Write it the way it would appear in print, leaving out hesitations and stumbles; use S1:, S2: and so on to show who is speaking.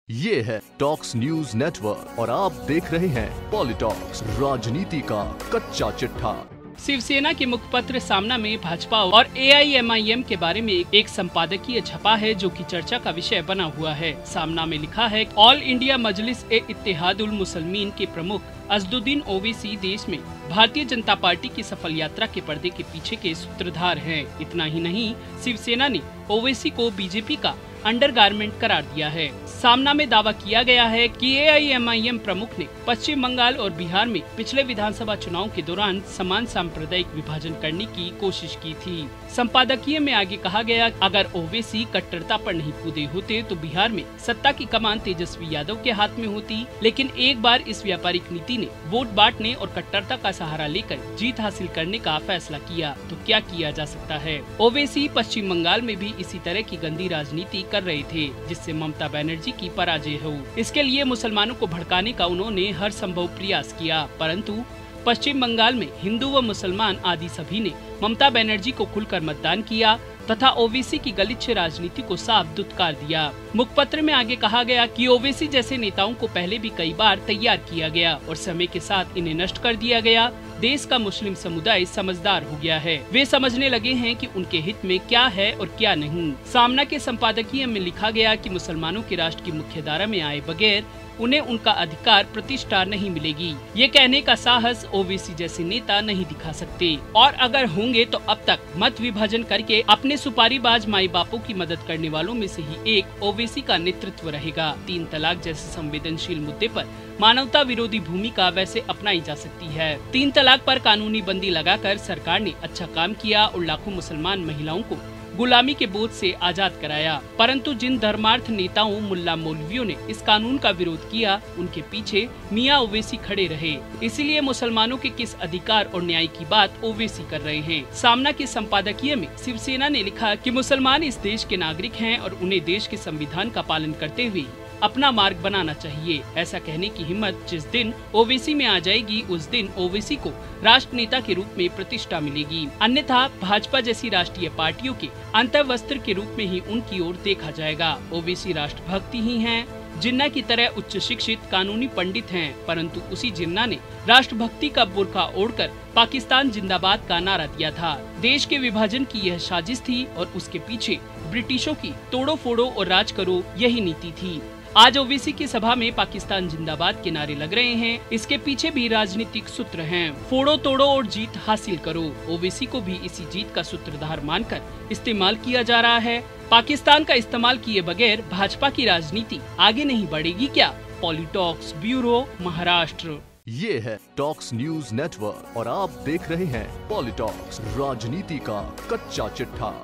S1: ये है talks news network और आप देख रहे हैं पॉलिटॉक्स, राजनीति का कच्चा चिट्ठा।
S2: शिवसेना के मुखपत्र सामना में भाजपा और AIMIM के बारे में एक संपादकीय छपा है जो कि चर्चा का विषय बना हुआ है। सामना में लिखा है, ऑल इंडिया मजलिस ए इत्तेहादुल मुसलमीन के प्रमुख असदुद्दीन ओवैसी देश में भारतीय जनता पार्टी की सफल यात्रा के पर्दे के पीछे के सूत्रधार हैं। इतना ही नहीं, शिवसेना ने ओवैसी को बीजेपी का अंडरगारमेंट करार दिया है। सामना में दावा किया गया है कि AIMIM प्रमुख ने पश्चिम बंगाल और बिहार में पिछले विधानसभा चुनाव के दौरान समान सांप्रदायिक विभाजन करने की कोशिश की थी। संपादकीय में आगे कहा गया, अगर ओवैसी कट्टरता पर नहीं कूदे होते तो बिहार में सत्ता की कमान तेजस्वी यादव के हाथ में होती, लेकिन एक बार इस व्यापारिक नीति ने वोट बांटने और कट्टरता का सहारा लेकर जीत हासिल करने का फैसला किया तो क्या किया जा सकता है। ओवैसी पश्चिम बंगाल में भी इसी तरह की गंदी राजनीति कर रहे थे जिससे ममता बनर्जी की पराजय हो। इसके लिए मुसलमानों को भड़काने का उन्होंने हर संभव प्रयास किया, परंतु पश्चिम बंगाल में हिंदू व मुसलमान आदि सभी ने ममता बनर्जी को खुलकर मतदान किया तथा ओवैसी की गलिच्छ राजनीति को साफ दुत्कार दिया। मुखपत्र में आगे कहा गया कि ओवैसी जैसे नेताओं को पहले भी कई बार तैयार किया गया और समय के साथ इन्हें नष्ट कर दिया गया। देश का मुस्लिम समुदाय समझदार हो गया है, वे समझने लगे हैं कि उनके हित में क्या है और क्या नहीं। सामना के संपादकीय में लिखा गया कि मुसलमानों के राष्ट्र की मुख्य धारा में आए बगैर उन्हें उनका अधिकार प्रतिष्ठा नहीं मिलेगी। ये कहने का साहस ओवैसी जैसे नेता नहीं दिखा सकते, और अगर होंगे तो अब तक मत विभाजन करके अपने सुपारीबाज माई बापों की मदद करने वालों में से ही एक ओवैसी का नेतृत्व रहेगा। 3 तलाक जैसे संवेदनशील मुद्दे पर मानवता विरोधी भूमिका वैसे अपनाई जा सकती है। 3 तलाक पर कानूनी बंदी लगाकर सरकार ने अच्छा काम किया और लाखों मुसलमान महिलाओं को गुलामी के बोझ से आजाद कराया, परंतु जिन धर्मार्थ नेताओं मुल्ला मौलवियों ने इस कानून का विरोध किया उनके पीछे मियां ओवैसी खड़े रहे। इसीलिए मुसलमानों के किस अधिकार और न्याय की बात ओवैसी कर रहे हैं। सामना के संपादकीय में शिवसेना ने लिखा कि मुसलमान इस देश के नागरिक हैं और उन्हें देश के संविधान का पालन करते हुए अपना मार्ग बनाना चाहिए। ऐसा कहने की हिम्मत जिस दिन ओवैसी में आ जाएगी उस दिन ओवैसी को राष्ट्र नेता के रूप में प्रतिष्ठा मिलेगी, अन्यथा भाजपा जैसी राष्ट्रीय पार्टियों के अंतर्वस्त्र के रूप में ही उनकी ओर देखा जाएगा। ओवैसी राष्ट्रभक्ति ही हैं, जिन्ना की तरह उच्च शिक्षित कानूनी पंडित हैं, परंतु उसी जिन्ना ने राष्ट्रभक्ति का बुर्का ओढ़कर पाकिस्तान जिंदाबाद का नारा दिया था। देश के विभाजन की यह साजिश थी और उसके पीछे ब्रिटिशों की तोड़ो फोड़ो और राज करो यही नीति थी। आज ओवैसी की सभा में पाकिस्तान जिंदाबाद के नारे लग रहे हैं, इसके पीछे भी राजनीतिक सूत्र हैं। फोड़ो तोड़ो और जीत हासिल करो। ओवैसी को भी इसी जीत का सूत्रधार मानकर इस्तेमाल किया जा रहा है। पाकिस्तान का इस्तेमाल किए बगैर भाजपा की राजनीति आगे नहीं बढ़ेगी क्या? पॉलिटॉक्स ब्यूरो, महाराष्ट्र।
S1: ये है टॉक्स न्यूज नेटवर्क और आप देख रहे हैं पॉलिटॉक्स, राजनीति का कच्चा चिट्ठा।